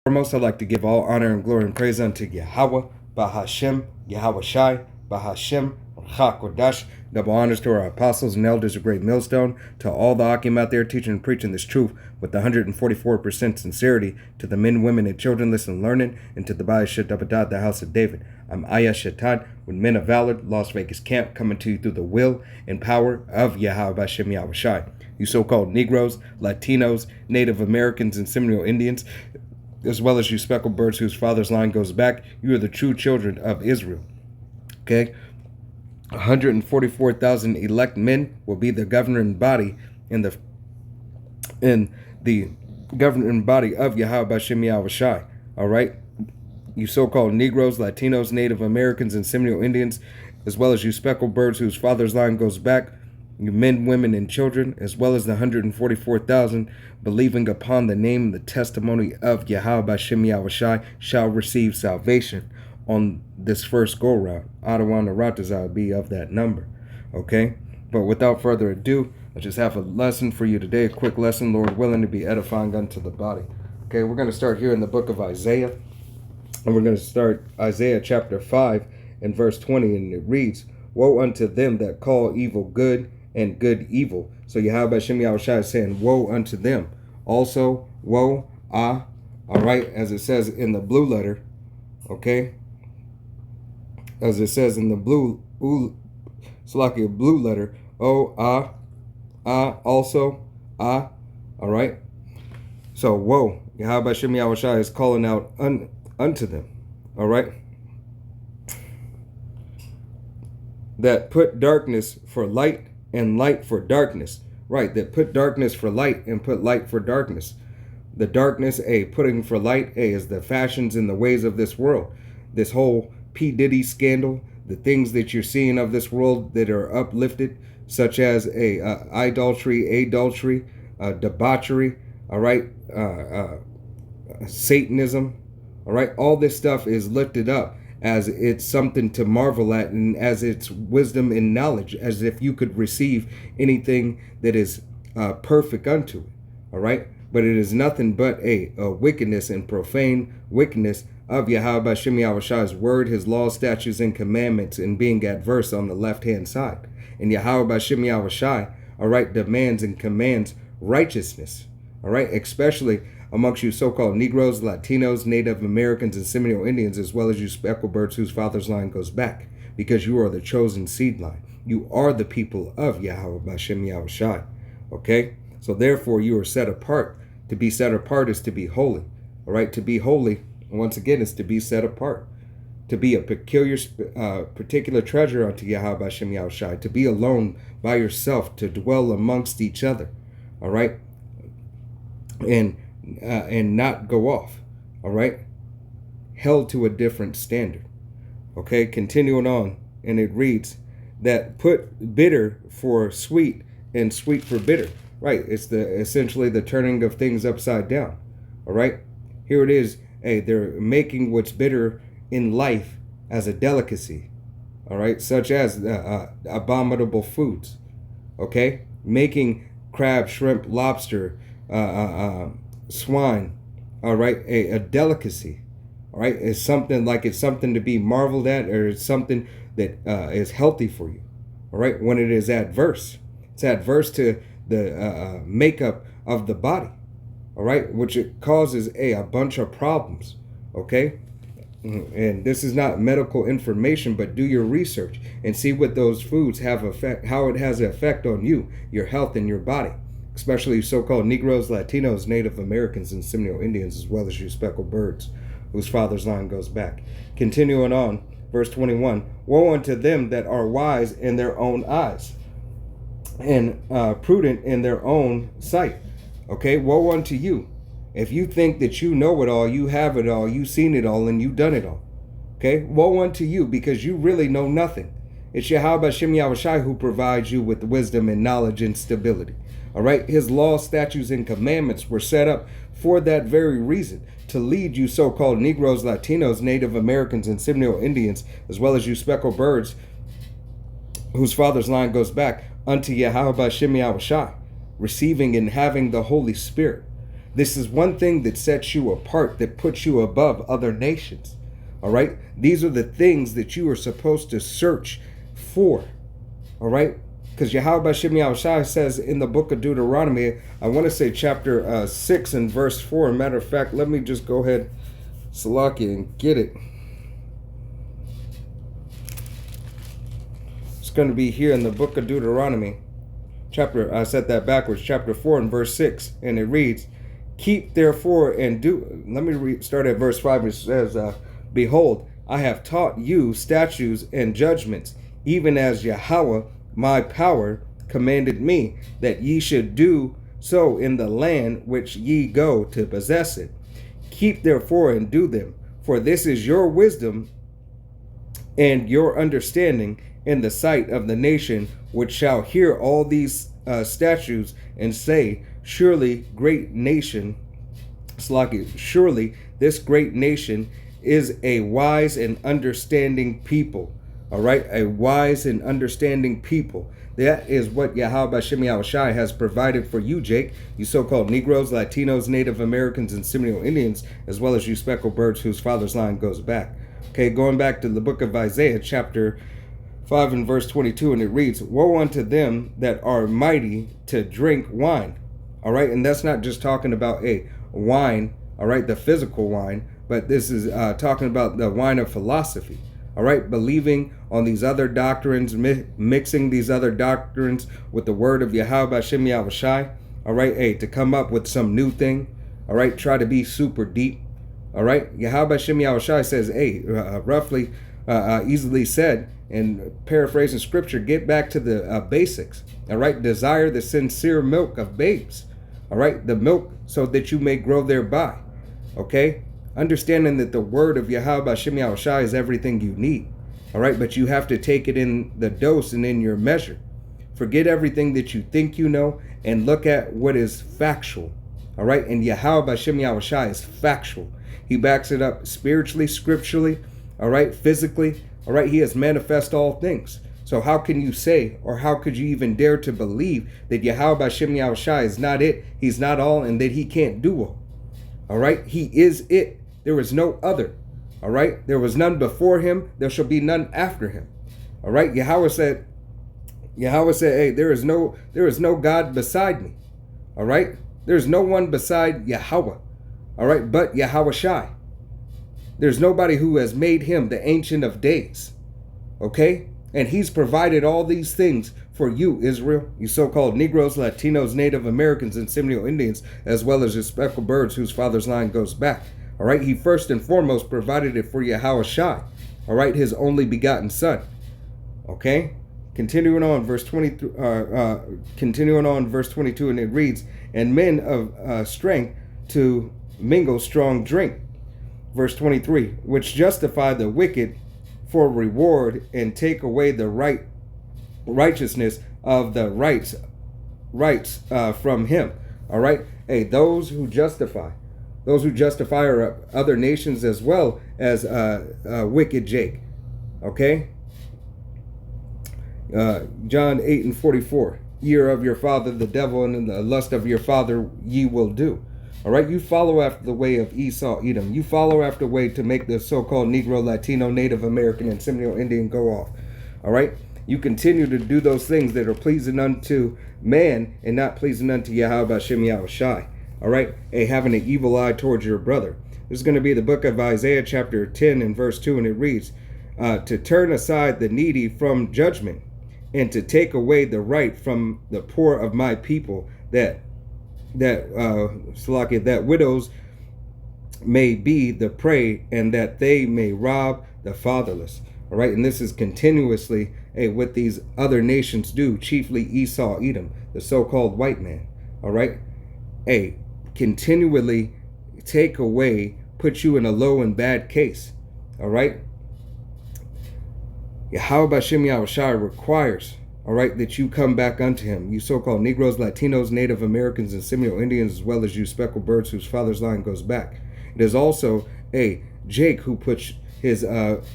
Foremost, I'd like to give all honor and glory and praise unto Yahweh, Bahashem, Yahweh Shai, Bahashem, Chakodash. Double honors to our apostles and elders of Great Millstone, to all the Akim out there teaching and preaching this truth with 144% sincerity, to the men, women, and children listening and learning, and to the Bayah Shetabadat, the house of David. I'm Ayah Shetad with Men of Valor, Las Vegas camp, coming to you through the will and power of Yahweh Bashem Yahweh Shai. You so-called Negroes, Latinos, Native Americans, and Seminole Indians, as well as you speckled birds whose father's line goes back, you are the true children of Israel. Okay? 144,000 elect men will be the governing body in the governing body of Yahweh Bashem Yahweh Shai. All right? You so-called Negroes, Latinos, Native Americans, and Seminole Indians, as well as you speckled birds whose father's line goes back, you men, women, and children, as well as the 144,000 believing upon the name and the testimony of Yahweh Bashem Yahweh Shai shall receive salvation on this first go-round. Adawan Aratazah be of that number. Okay? But without further ado, I just have a lesson for you today, a quick lesson, Lord willing, to be edifying unto the body. Okay, we're going to start here in the book of Isaiah, and we're going to start Isaiah chapter 5 and verse 20, and it reads, "Woe unto them that call evil good, and good evil." So Yahweh Bashem Yahweh Shai is saying, woe unto them. Also, woe, all right, as it says in the blue letter, okay? As it says in the blue letter, also, all right? So, woe, Yahweh Bashem Yahweh Shai is calling out unto them, all right? That put darkness for light and light for darkness. Right, that put darkness for light and put light for darkness. The darkness, putting for light, is the fashions and the ways of this world. This whole P. Diddy scandal, the things that you're seeing of this world that are uplifted, such as idolatry, adultery, debauchery, all right, Satanism, all right, all this stuff is lifted up as it's something to marvel at, and as it's wisdom and knowledge, as if you could receive anything that is perfect unto it, all right? But it is nothing but a wickedness and profane wickedness of Yahweh Bashem Yahweh Shai's word, his laws, statutes, and commandments, and being adverse on the left-hand side. And Yahweh Bashem Yahweh Shai, all right, demands and commands righteousness, all right, especially amongst you so-called Negroes, Latinos, Native Americans, and Seminole Indians, as well as you speckled birds whose father's line goes back, because you are the chosen seed line. You are the people of Yahweh Bashem Yahweh Shai. Okay? So therefore you are set apart. To be set apart is to be holy. All right? To be holy, once again, is to be set apart. To be a particular treasure unto Yahweh Bashem Yahweh Shai. To be alone by yourself. To dwell amongst each other. All right? And not go off, all right? Held to a different standard. Okay, continuing on, and it reads that put bitter for sweet and sweet for bitter. Right, it's essentially the turning of things upside down. All right, here it is. They're making what's bitter in life as a delicacy. All right, such as abominable foods. Okay, making crab, shrimp, lobster, swine, all right, a delicacy, all right, it's something to be marveled at, or it's something that is healthy for you, all right, when it is adverse. It's adverse to the makeup of the body, all right, which it causes a bunch of problems, okay? And this is not medical information, but do your research and see what those foods have effect, how it has an effect on you, your health, and your body. Especially so-called Negroes, Latinos, Native Americans, and Seminole Indians, as well as you speckled birds, whose father's line goes back. Continuing on, verse 21, woe unto them that are wise in their own eyes, and prudent in their own sight. Okay, woe unto you. If you think that you know it all, you have it all, you've seen it all, and you've done it all. Okay, woe unto you, because you really know nothing. It's Yahweh Bashem Yahweh Shai who provides you with wisdom and knowledge and stability. All right, his laws, statutes, and commandments were set up for that very reason, to lead you so-called Negroes, Latinos, Native Americans, and Seminole Indians, as well as you speckled birds whose father's line goes back, unto Yahweh Bashem Yahweh Shai, receiving and having the Holy Spirit. This is one thing that sets you apart, that puts you above other nations. All right? These are the things that you are supposed to search for. All right? Because Yahweh Bashem Yahushua says in the book of Deuteronomy, I want to say chapter 6 and verse 4. Matter of fact, let me just go ahead, Salaki, and get it. It's going to be here in the book of Deuteronomy. I said that backwards, chapter 4 and verse 6. And it reads, keep therefore and do. Let me start at verse 5. It says, behold, I have taught you statutes and judgments, even as Yahweh my power commanded me, that ye should do so in the land which ye go to possess it. Keep therefore and do them, for this is your wisdom and your understanding in the sight of the nation which shall hear all these statutes and say, surely this great nation is a wise and understanding people. All right, a wise and understanding people. That is what Yahweh Bashem Yahushua has provided for you, Jake, you so-called Negroes, Latinos, Native Americans, and Seminole Indians, as well as you speckled birds whose father's line goes back. Okay, going back to the book of Isaiah, chapter 5 and verse 22, and it reads, woe unto them that are mighty to drink wine. All right, and that's not just talking about a wine, all right, the physical wine, but this is talking about the wine of philosophy. All right, believing on these other doctrines, mixing these other doctrines with the word of Yahweh Bashem Yahushua. All right, to come up with some new thing. All right, try to be super deep. All right, Yahweh Bashem Yahushua says, roughly, easily said, and paraphrasing scripture, get back to the basics. All right, desire the sincere milk of babes. All right, the milk so that you may grow thereby. Okay. Understanding that the word of Yahweh Bashem Yahushua is everything you need. All right, but you have to take it in the dose and in your measure. Forget everything that you think you know and look at what is factual. All right, and Yahweh Bashem Yahushua is factual. He backs it up spiritually, scripturally, all right, physically. All right, he has manifest all things. So how can you say, or how could you even dare to believe that Yahweh Bashem Yahushua is not it, he's not all, and that he can't do all? All right, he is it. There is no other. All right. There was none before him. There shall be none after him. All right. Yahweh said, hey, there is no God beside me. All right. There's no one beside Yahweh. All right. But Yahweh Shai. There's nobody who has made him the Ancient of Days. Okay. And he's provided all these things for you, Israel, you so-called Negroes, Latinos, Native Americans, and Seminole Indians, as well as your speckled birds whose father's line goes back. All right, he first and foremost provided it for Yahweh Shai, all right, his only begotten son. Okay, continuing on verse 22, and it reads, and men of strength to mingle strong drink. Verse 23, which justify the wicked for reward and take away the righteousness of the rights from him. All right, hey, those who justify are other nations as well as wicked Jake. Okay? John 8 and 44. Ye are of your father the devil, and in the lust of your father ye will do. All right? You follow after the way of Esau, Edom. You follow after the way to make the so-called Negro, Latino, Native American, and Seminole Indian go off. All right? You continue to do those things that are pleasing unto man and not pleasing unto Yahweh Bashem Yahushua. All right, having an evil eye towards your brother. This is going to be the book of Isaiah chapter 10 and verse 2, and it reads, to turn aside the needy from judgment and to take away the right from the poor of my people, that widows may be the prey and that they may rob the fatherless. All right, and this is continuously what these other nations do, chiefly Esau, Edom, the so-called white man. All right, continually take away, put you in a low and bad case. All right, Yahweh Bashem Yahushua requires, all right, that you come back unto him, you so-called Negroes, Latinos, Native Americans, and Seminole Indians, as well as you speckled birds whose father's line goes back. It is also Jake who puts his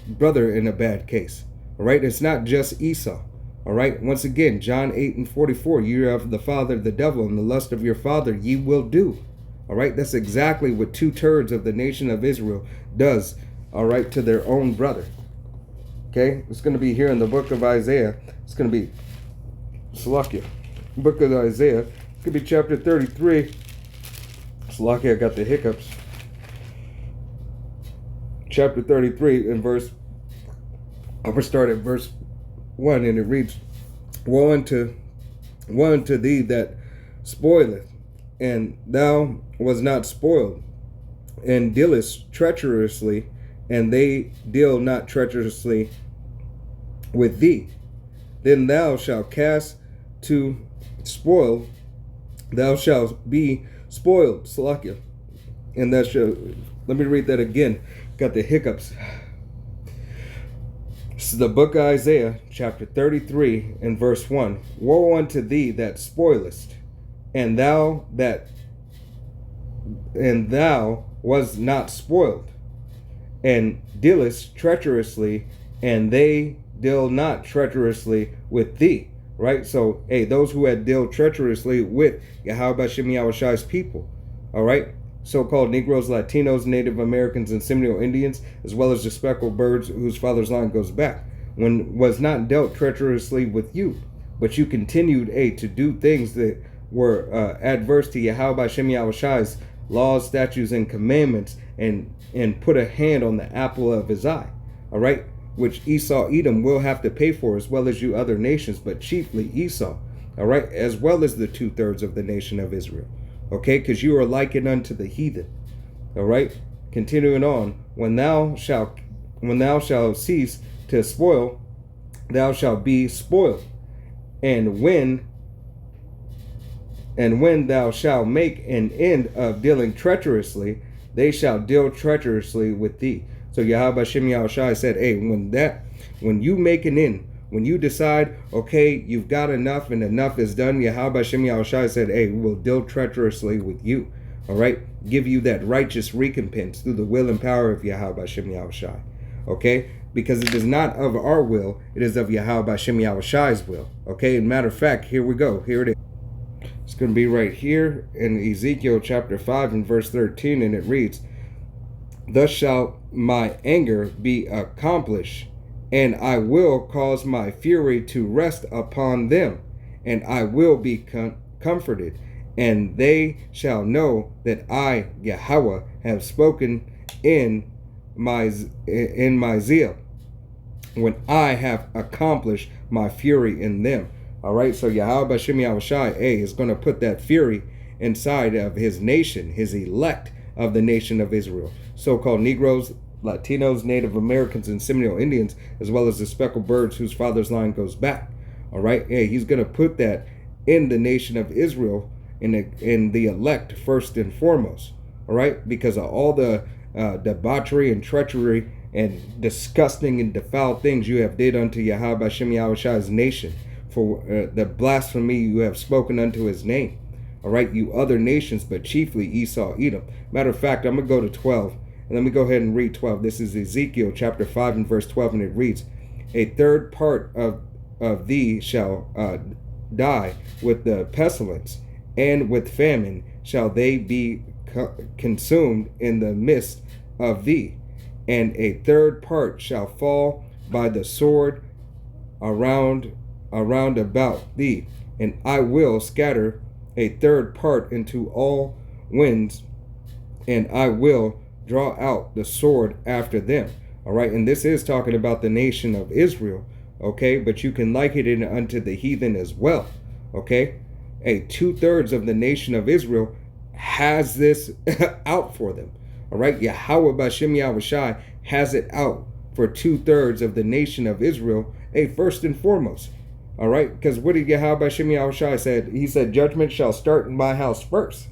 brother in a bad case. All right, it's not just Esau. All right, once again, John 8 and 44, ye are of the father the devil, and the lust of your father ye will do. All right, that's exactly what 2/3 of the nation of Israel does, all right, to their own brother. Okay, it's going to be here in the book of Isaiah. It's going to be Salakia, book of Isaiah. It's going to be chapter 33. Salakia, I got the hiccups. Chapter 33 and verse, I'm going to start at verse 1, and it reads, Woe unto thee that spoileth, and thou was not spoiled, and dealest treacherously, and they deal not treacherously with thee. Then thou shalt cast to spoil, thou shalt be spoiled, Salakia. And that shall, let me read that again. Got the hiccups. This is the book of Isaiah, chapter 33, and verse 1. Woe unto thee that spoilest, and thou was not spoiled, and dealest treacherously, and they deal not treacherously with thee. Right? So, hey, those who had dealt treacherously with Yahweh Shem Yahushai's people, all right? So-called Negroes, Latinos, Native Americans, and Seminole Indians, as well as the speckled birds whose father's line goes back, was not dealt treacherously with you, but you continued, to do things that were adverse to Yahweh Shem Yahushai's laws, statutes, and commandments, and put a hand on the apple of his eye, all right? Which Esau, Edom will have to pay for, as well as you other nations, but chiefly Esau, all right, as well as the 2/3 of the nation of Israel. Okay, because you are likened unto the heathen. All right, continuing on. When thou shalt cease to spoil, thou shalt be spoiled. And when thou shalt make an end of dealing treacherously, they shall deal treacherously with thee. So Yahweh Shem Yahushai said, hey, when you make an end, when you decide, okay, you've got enough and enough is done, Yahweh Shem Yahushai said, hey, we'll deal treacherously with you. All right? Give you that righteous recompense through the will and power of Yahweh Shem Yahushai. Okay? Because it is not of our will, it is of Yahweh Shem Yahushai's will. Okay? And matter of fact, here we go. Here it is. It's going to be right here in Ezekiel chapter 5 and verse 13, and it reads, Thus shall my anger be accomplished, and I will cause my fury to rest upon them, and I will be comforted, and they shall know that I, Yahweh, have spoken in my zeal, when I have accomplished my fury in them. All right, so Yahweh Shem Yahushai is going to put that fury inside of his nation, his elect of the nation of Israel. So-called Negroes, Latinos, Native Americans, and Seminole Indians, as well as the speckled birds whose father's line goes back. All right, he's going to put that in the nation of Israel, in the elect first and foremost. All right, because of all the debauchery and treachery and disgusting and defiled things you have did unto Yahweh Shem Yahushai's nation, for the blasphemy you have spoken unto his name. All right, you other nations, but chiefly Esau, Edom. Matter of fact, I'm going to go to 12. And let me go ahead and read 12. This is Ezekiel chapter 5 and verse 12, and it reads, A third part of thee shall die with the pestilence, and with famine shall they be consumed in the midst of thee. And a third part shall fall by the sword around about thee. And I will scatter a third part into all winds, and I will draw out the sword after them. All right, and this is talking about the nation of Israel, okay, but you can liken it unto the heathen as well, okay. 2/3 of the nation of Israel has this out for them. All right, Yahweh B'Shem Yahushai has it out for 2/3 of the nation of Israel, first and foremost. All right, because what did Yahweh B'Shem Yahushai said? He said, judgment shall start in my house first.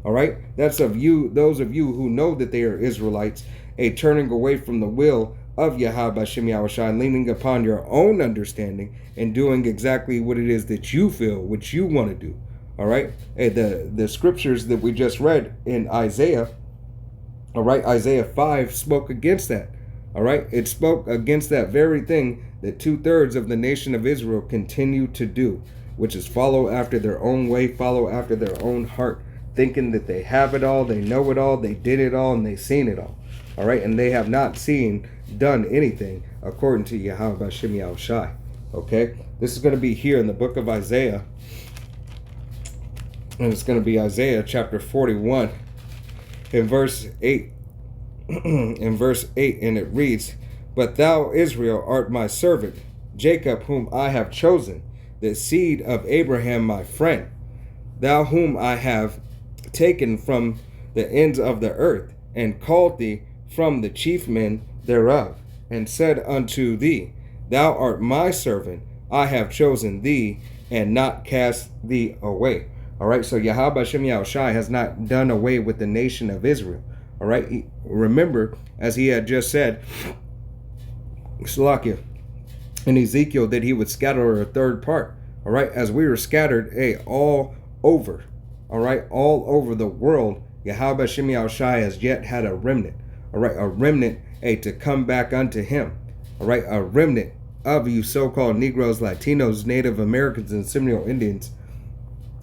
All right, that's of you, those of you who know that they are Israelites, turning away from the will of Yahweh B'Shem Yahushai, leaning upon your own understanding and doing exactly what it is that you feel, what you want to do. All right, the scriptures that we just read in Isaiah, all right, Isaiah 5 spoke against that. All right, it spoke against that very thing that 2/3 of the nation of Israel continue to do, which is follow after their own way, follow after their own heart. thinking that they have it all, they know it all, they did it all, and they seen it all. All right, and they have not done anything according to Yahweh Bashem Yahushai. Okay, this is going to be here in the book of Isaiah, and it's going to be Isaiah chapter 41, in verse 8. In verse 8, and it reads, "But thou, Israel, art my servant, Jacob, whom I have chosen, the seed of Abraham my friend, thou whom I have taken from the ends of the earth, and called thee from the chief men thereof, and said unto thee, Thou art my servant, I have chosen thee, and not cast thee away." All right, so Yahweh Hashem Yahushai has not done away with the nation of Israel. All right, remember, as he had just said, Salakia, in Ezekiel, that he would scatter a third part. All right, as we were scattered, all over, all right, all over the world, Yahweh Hashem Yahushai has yet had a remnant. All right, a remnant, to come back unto him. All right, a remnant of you so-called Negroes, Latinos, Native Americans, and Seminole Indians,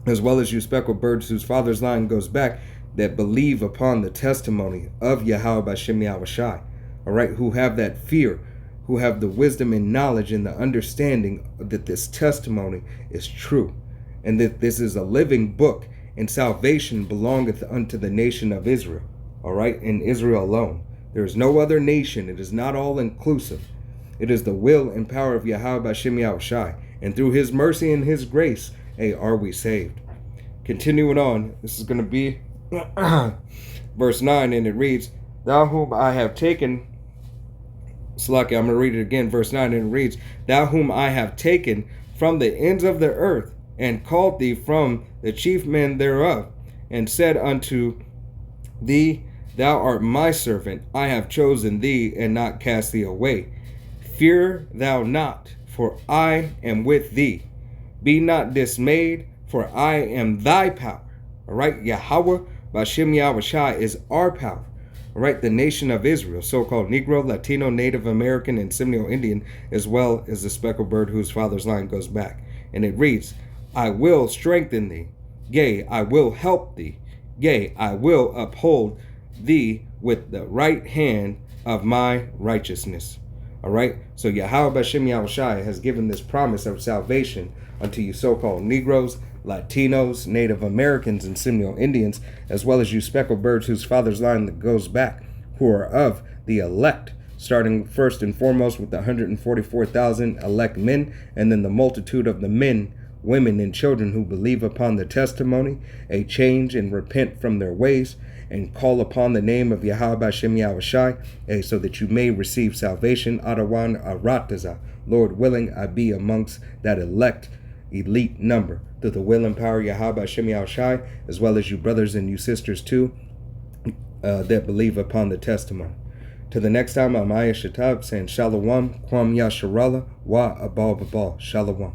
as well as you speckled birds whose father's line goes back, that believe upon the testimony of Yahweh Hashem Yahushai. All right, who have that fear, who have the wisdom and knowledge and the understanding that this testimony is true, and that this is a living book, and salvation belongeth unto the nation of Israel. All right, in Israel alone. There is no other nation. It is not all inclusive. It is the will and power of Yahweh Hashem Yahushai, and through his mercy and his grace, are we saved. Continuing on, this is going to be verse 9, and it reads, "Thou whom I have taken," Slaki, I'm going to read it again, verse 9, and it reads, "Thou whom I have taken from the ends of the earth, and called thee from the chief men thereof, and said unto thee, Thou art my servant, I have chosen thee, and not cast thee away. Fear thou not, for I am with thee. Be not dismayed, for I am thy power." All right, Yahweh Bashem Yahushai is our power. All right, the nation of Israel, so-called Negro, Latino, Native American, and Seminole Indian, as well as the speckled bird whose father's line goes back. And it reads, "I will strengthen thee, yea, I will help thee, yea, I will uphold thee with the right hand of my righteousness." All right, so Yahweh Bashem Yahushai has given this promise of salvation unto you so-called Negroes, Latinos, Native Americans, and Seminole Indians, as well as you speckled birds whose father's line goes back, who are of the elect, starting first and foremost with the 144,000 elect men, and then the multitude of the men, women, and children who believe upon the testimony, change and repent from their ways, and call upon the name of Yahweh Hashem Yahushai, so that you may receive salvation. Adawan Arataza, Lord willing, I be amongst that elite number, through the will and power of Yahweh Hashem Yahushai, as well as you brothers and you sisters too, that believe upon the testimony. To the next time, I'm Aya Shatab saying Shalom, Kwam Yasharallah, Wa Abal Babal, Shalom.